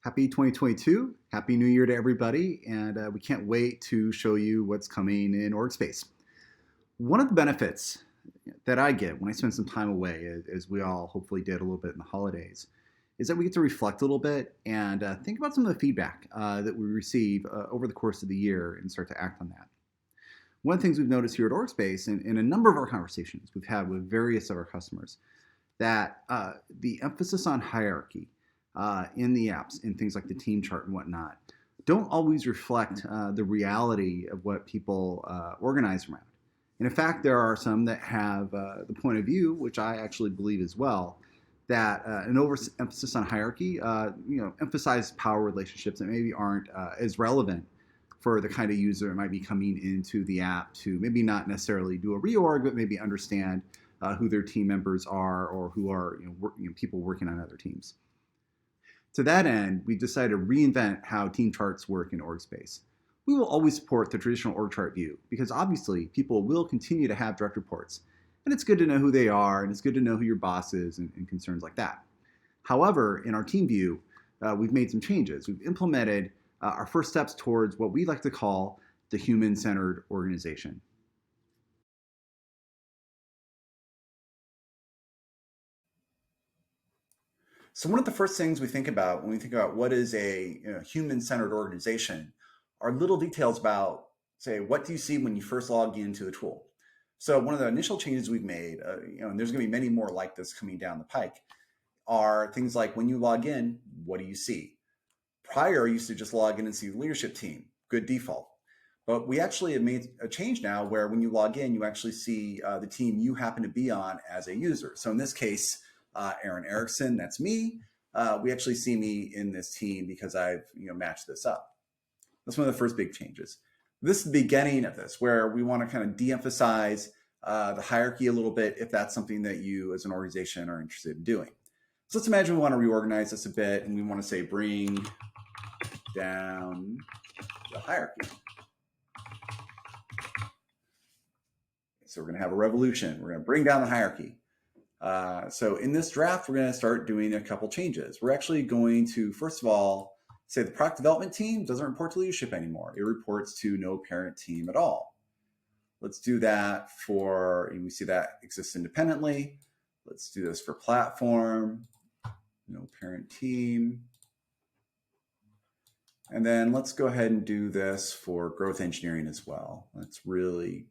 Happy 2022. Happy New Year to everybody. And we can't wait to show you what's coming in Orgspace. One of the benefits that I get when I spend some time away, as we all hopefully did a little bit in the holidays, is that we get to reflect a little bit and think about some of the feedback that we receive over the course of the year and start to act on that. One of the things we've noticed here at Orgspace and in a number of our conversations we've had with various of our customers, that the emphasis on hierarchy in the apps, in things like the team chart and whatnot, don't always reflect the reality of what people organize around. And in fact, there are some that have the point of view, which I actually believe as well, that an overemphasis on hierarchy, emphasizes power relationships that maybe aren't as relevant for the kind of user that might be coming into the app to maybe not necessarily do a reorg, but maybe understand who their team members are or who are people working on other teams. To that end, we decided to reinvent how team charts work in Orgspace. We will always support the traditional org chart view because obviously people will continue to have direct reports, and it's good to know who they are, and it's good to know who your boss is and concerns like that. However, in our team view, we've made some changes. We've implemented our first steps towards what we like to call the human-centered organization. So one of the first things we think about when we think about what is a human-centered organization are little details about, say, what do you see when you first log into the tool? So one of the initial changes we've made, and there's going to be many more like this coming down the pike, are things like when you log in, what do you see? Prior, I used to just log in and see the leadership team, good default. But we actually have made a change now where when you log in, you actually see the team you happen to be on as a user. So in this case, Aaron Erickson, that's me. We actually see me in this team because I've matched this up. That's one of the first big changes. This is the beginning of this, where we want to kind of de-emphasize the hierarchy a little bit if that's something that you as an organization are interested in doing. So let's imagine we want to reorganize this a bit and we want to say bring down the hierarchy. So we're going to have a revolution. We're going to bring down the hierarchy. So in this draft, we're going to start doing a couple changes. We're actually going to, first of all, say the product development team doesn't report to leadership anymore. It reports to no parent team at all. Let's do that for, and we see that exists independently. Let's do this for platform, no parent team. And then let's go ahead and do this for growth engineering as well. Let's really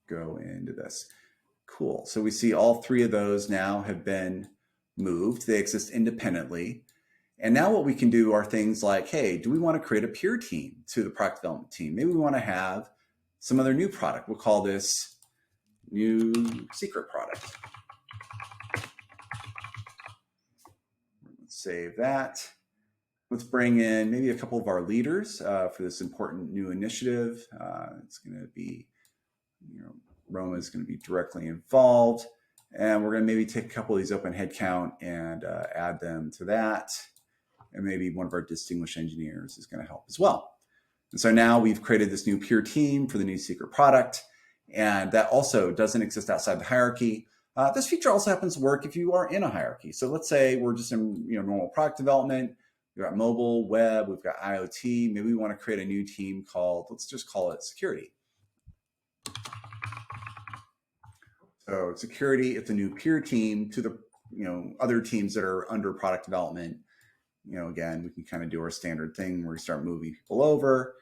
go into this. Cool. So we see all three of those now have been moved. They exist independently. And now what we can do are things like, hey, do we want to create a peer team to the product development team? Maybe we want to have some other new product. We'll call this new secret product. Let's save that. Let's bring in maybe a couple of our leaders for this important new initiative. It's going to be, Roma is going to be directly involved. And we're going to maybe take a couple of these open headcount and add them to that. And maybe one of our distinguished engineers is going to help as well. And so now we've created this new peer team for the new secret product. And that also doesn't exist outside the hierarchy. This feature also happens to work if you are in a hierarchy. So let's say we're just in normal product development. We've got mobile, web, we've got IoT. Maybe we want to create a new team called, let's just call it security. So security, it's a new peer team to the other teams that are under product development. Again, we can kind of do our standard thing where we start moving people over,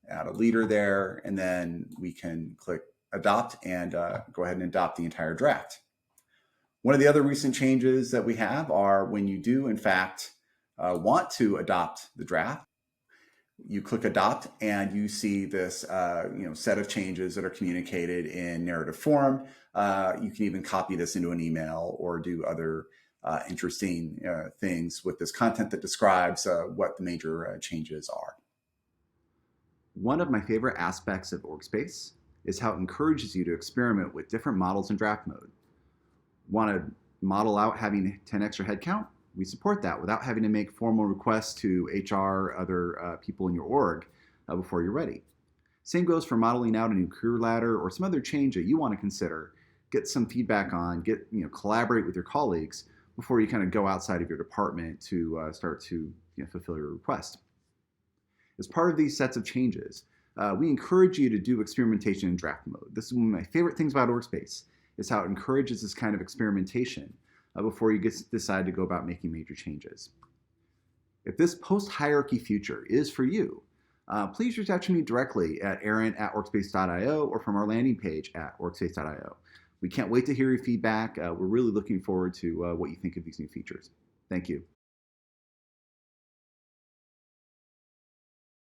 add a leader there, and then we can click adopt and go ahead and adopt the entire draft. One of the other recent changes that we have are when you do, in fact, want to adopt the draft, you click adopt and you see this set of changes that are communicated in narrative form. You can even copy this into an email or do other interesting things with this content that describes what the major changes are. One of my favorite aspects of Orgspace is how it encourages you to experiment with different models in draft mode. Want to model out having 10 extra headcount? We support that without having to make formal requests to HR, other people in your org before you're ready. Same goes for modeling out a new career ladder or some other change that you want to consider, get some feedback on, collaborate with your colleagues before you kind of go outside of your department to start to fulfill your request. As part of these sets of changes, we encourage you to do experimentation in draft mode. This is one of my favorite things about Orgspace, is how it encourages this kind of experimentation before you decide to go about making major changes. If this post-hierarchy feature is for you, please reach out to me directly at aaron@orgspace.io or from our landing page at orgspace.io. We can't wait to hear your feedback. We're really looking forward to what you think of these new features. Thank you.